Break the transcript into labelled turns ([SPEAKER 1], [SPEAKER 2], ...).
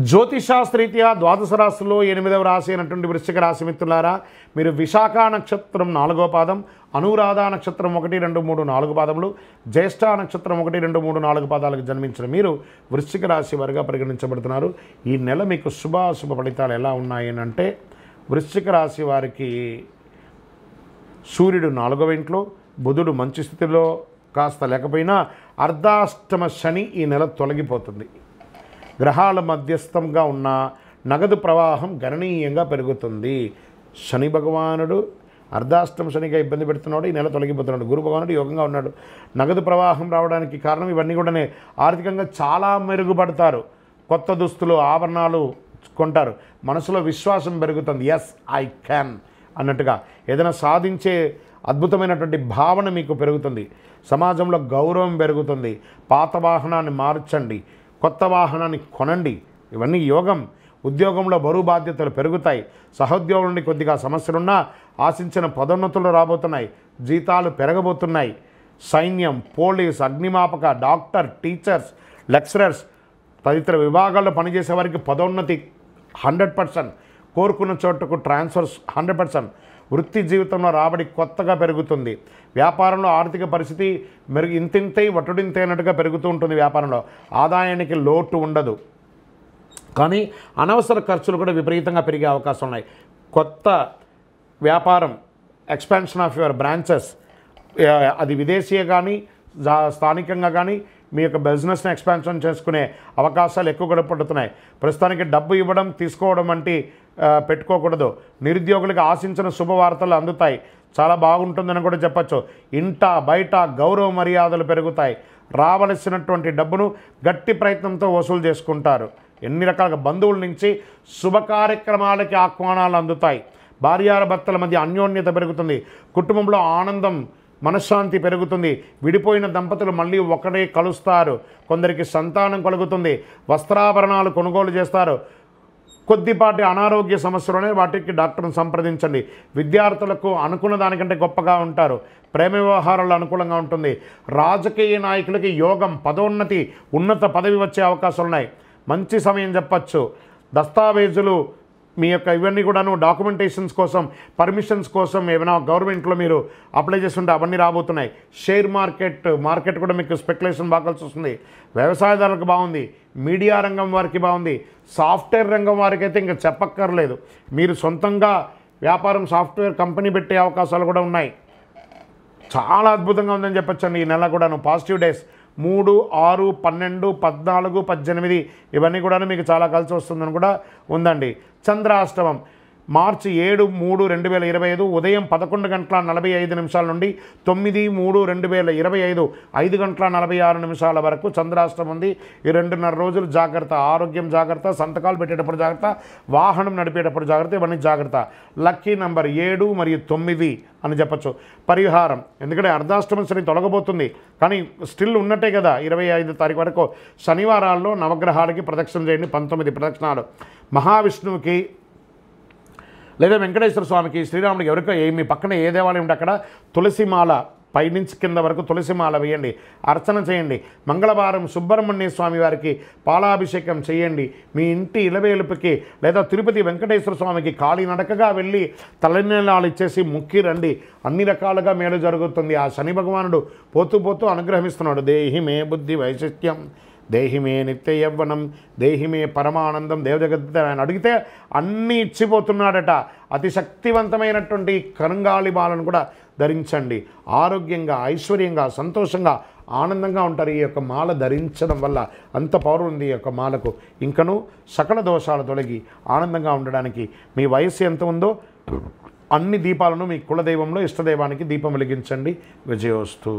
[SPEAKER 1] జ్యోతిషాస్త్రీత్యా ద్వాదశ రాశుల్లో 8వ రాశి అయినటువంటి వృశ్చిక రాశి మిత్రులారా, మీరు విశాఖ నక్షత్రం 4వ పాదం, అనురాధ నక్షత్రం 1, 2, 3, 4 పాదములు, జ్యేష్ఠ నక్షత్రం 1, 2, 3, 4 పాదాలకు జన్మించిన మీరు వృశ్చిక రాశి వారిగా పరిగణించబడుతున్నారు. ఈ నెల మీకు శుభాశుభ ఫలితాలు ఎలా ఉన్నాయి అంటే, వృశ్చిక రాశి వారికి సూర్యుడు 4వ ఇంట్లో, బుధుడు మంచి స్థితిలో కాస్త లేకపోయినా అర్ధాష్టమ శని ఈ నెల తొలగిపోతుంది. గ్రహాల మధ్యస్థంగా ఉన్న నగదు ప్రవాహం గణనీయంగా పెరుగుతుంది. శని భగవానుడు అర్ధాష్టమ శనిగా ఇబ్బంది పెడుతున్నాడు, ఈ నెల తొలగిపోతున్నాడు. గురు భగవానుడు యోగంగా ఉన్నాడు. నగదు ప్రవాహం రావడానికి కారణం ఇవన్నీ కూడా ఆర్థికంగా చాలా మెరుగుపడతారు. కొత్త దుస్తులు, ఆభరణాలు కొంటారు. మనసులో విశ్వాసం పెరుగుతుంది. ఎస్ ఐ క్యాన్ అన్నట్టుగా ఏదైనా సాధించే అద్భుతమైనటువంటి భావన మీకు పెరుగుతుంది. సమాజంలో గౌరవం పెరుగుతుంది. పాత వాహనాన్ని మార్చండి, కొత్త వాహనాన్ని కొనండి. ఇవన్నీ యోగం. ఉద్యోగంలో బరువు బాధ్యతలు పెరుగుతాయి. సహోద్యోగుల నుండి కొద్దిగా సమస్యలున్నా ఆశించిన పదోన్నతులు రాబోతున్నాయి. జీతాలు పెరగబోతున్నాయి. సైన్యం, పోలీస్, అగ్నిమాపక, డాక్టర్, టీచర్స్, లెక్చరర్స్ తదితర విభాగాల్లో పనిచేసే వారికి పదోన్నతి 100%, కోరుకున్న చోటుకు ట్రాన్స్ఫర్స్ 100%. వృత్తి జీవితంలో రాబడి కొత్తగా పెరుగుతుంది. వ్యాపారంలో ఆర్థిక పరిస్థితి ఇంతింతై వటుడింతే అన్నట్టుగా పెరుగుతూ ఉంటుంది. వ్యాపారంలో ఆదాయానికి లోటు ఉండదు, కానీ అనవసర ఖర్చులు కూడా విపరీతంగా పెరిగే అవకాశం ఉన్నాయి. కొత్త వ్యాపారం, ఎక్స్పాన్షన్ ఆఫ్ యువర్ బ్రాంచెస్, అది విదేశీయ కానీ స్థానికంగా కానీ మీ యొక్క బిజినెస్ని ఎక్స్పాన్షన్ చేసుకునే అవకాశాలు ఎక్కువ కూడా పడుతున్నాయి. ప్రస్తుతానికి డబ్బు ఇవ్వడం, తీసుకోవడం వంటి పెట్టుకోకూడదు. నిరుద్యోగులకు ఆశించిన శుభవార్తలు అందుతాయి. చాలా బాగుంటుందని కూడా చెప్పచ్చు. ఇంట బయట గౌరవ మర్యాదలు పెరుగుతాయి. రావలసినటువంటి డబ్బును గట్టి ప్రయత్నంతో వసూలు చేసుకుంటారు. ఎన్ని రకాల బంధువుల నుంచి శుభ కార్యక్రమాలకి ఆహ్వానాలు అందుతాయి. భార్యాభర్తల మధ్య అన్యోన్యత పెరుగుతుంది. కుటుంబంలో ఆనందం, మనశ్శాంతి పెరుగుతుంది. విడిపోయిన దంపతులు మళ్ళీ ఒకడే కలుస్తారు. కొందరికి సంతానం కలుగుతుంది. వస్త్రాభరణాలు కొనుగోలు చేస్తారు. కొద్దిపాటి అనారోగ్య సమస్యలునే వాటికి డాక్టర్ను సంప్రదించండి. విద్యార్థులకు అనుకున్న దానికంటే గొప్పగా ఉంటారు. ప్రేమ వ్యవహారాలు అనుకూలంగా ఉంటుంది. రాజకీయ నాయకులకి యోగం, పదోన్నతి, ఉన్నత పదవి వచ్చే అవకాశాలు ఉన్నాయి. మంచి సమయం చెప్పచ్చు. దస్తావేజులు మీ యొక్క ఇవన్నీ కూడాను డాక్యుమెంటేషన్స్ కోసం, పర్మిషన్స్ కోసం ఏమైనా గవర్నమెంట్లో మీరు అప్లై చేస్తుంటే అవన్నీ రాబోతున్నాయి. షేర్ మార్కెట్ కూడా మీకు స్పెక్యులేషన్ బాగా కలిసి వస్తుంది. వ్యవసాయదారులకు బాగుంది. మీడియా రంగం వారికి బాగుంది. సాఫ్ట్వేర్ రంగం వారికి అయితే ఇంకా చెప్పక్కర్లేదు. మీరు సొంతంగా వ్యాపారం, సాఫ్ట్వేర్ కంపెనీ పెట్టే అవకాశాలు కూడా ఉన్నాయి. చాలా అద్భుతంగా ఉందని చెప్పొచ్చండి. ఈ నెల కూడాను పాజిటివ్ డేస్ 3, 6, 12, 14, 18 ఇవన్నీ కూడా మీకు చాలా కలిసి వస్తుందని కూడా ఉందండి. చంద్రాష్టమం మార్చి 7, 3, 2025 ఉదయం 11:45 నుండి 9, 3, 2025 5:46 వరకు చంద్రాష్టమం ఉంది. ఈ 2.5 రోజులు జాగ్రత్త. ఆరోగ్యం జాగ్రత్త, సంతకాలు పెట్టేటప్పుడు జాగ్రత్త, వాహనం నడిపేటప్పుడు జాగ్రత్త, ఇవన్నీ జాగ్రత్త. లక్కీ నంబర్ 7 మరియు 9 అని చెప్పచ్చు. పరిహారం, ఎందుకంటే అర్ధాష్టమ శని తొలగబోతుంది, కానీ స్టిల్ ఉన్నట్టే కదా 25 తారీఖు వరకు. శనివారాల్లో నవగ్రహాలకి ప్రదక్షిణ చేయండి, 19 ప్రదక్షిణాలు. మహావిష్ణువుకి లేదా వెంకటేశ్వర స్వామికి, శ్రీరాముడికి, ఎవరికో మీ పక్కన ఏ దేవాలయం ఉంటే అక్కడ తులసిమాల పైనుంచి కింద వరకు తులసిమాల వేయండి, అర్చన చేయండి. మంగళవారం సుబ్రహ్మణ్య స్వామి వారికి పాలాభిషేకం చేయండి. మీ ఇంటి ఇలవేలుపుకి లేదా తిరుపతి వెంకటేశ్వర స్వామికి కాలినడకగా వెళ్ళి తలనీలాలు ఇచ్చేసి ముక్కి రండి. అన్ని రకాలుగా మేలు జరుగుతుంది. ఆ శని భగవానుడు పోతూ పోతూ అనుగ్రహిస్తున్నాడు. దేహి మే బుద్ధి వైశిష్ట్యం, దేహిమే నిత్య యవ్వనం, దేహిమే పరమానందం. దేవజగత్ ఆయన అడిగితే అన్నీ ఇచ్చిపోతున్నాడట. అతి శక్తివంతమైనటువంటి కరంగాళి మాలను కూడా ధరించండి. ఆరోగ్యంగా, ఐశ్వర్యంగా, సంతోషంగా, ఆనందంగా ఉంటారు. ఈ యొక్క మాల ధరించడం వల్ల అంత పవర్ ఉంది ఈ యొక్క మాలకు. ఇంకనూ సకల దోషాలు తొలగి ఆనందంగా ఉండడానికి మీ వయస్సు ఎంత ఉందో అన్ని దీపాలను మీ కులదైవంలో ఇష్టదైవానికి దీపం వెలిగించండి. విజయోస్తు.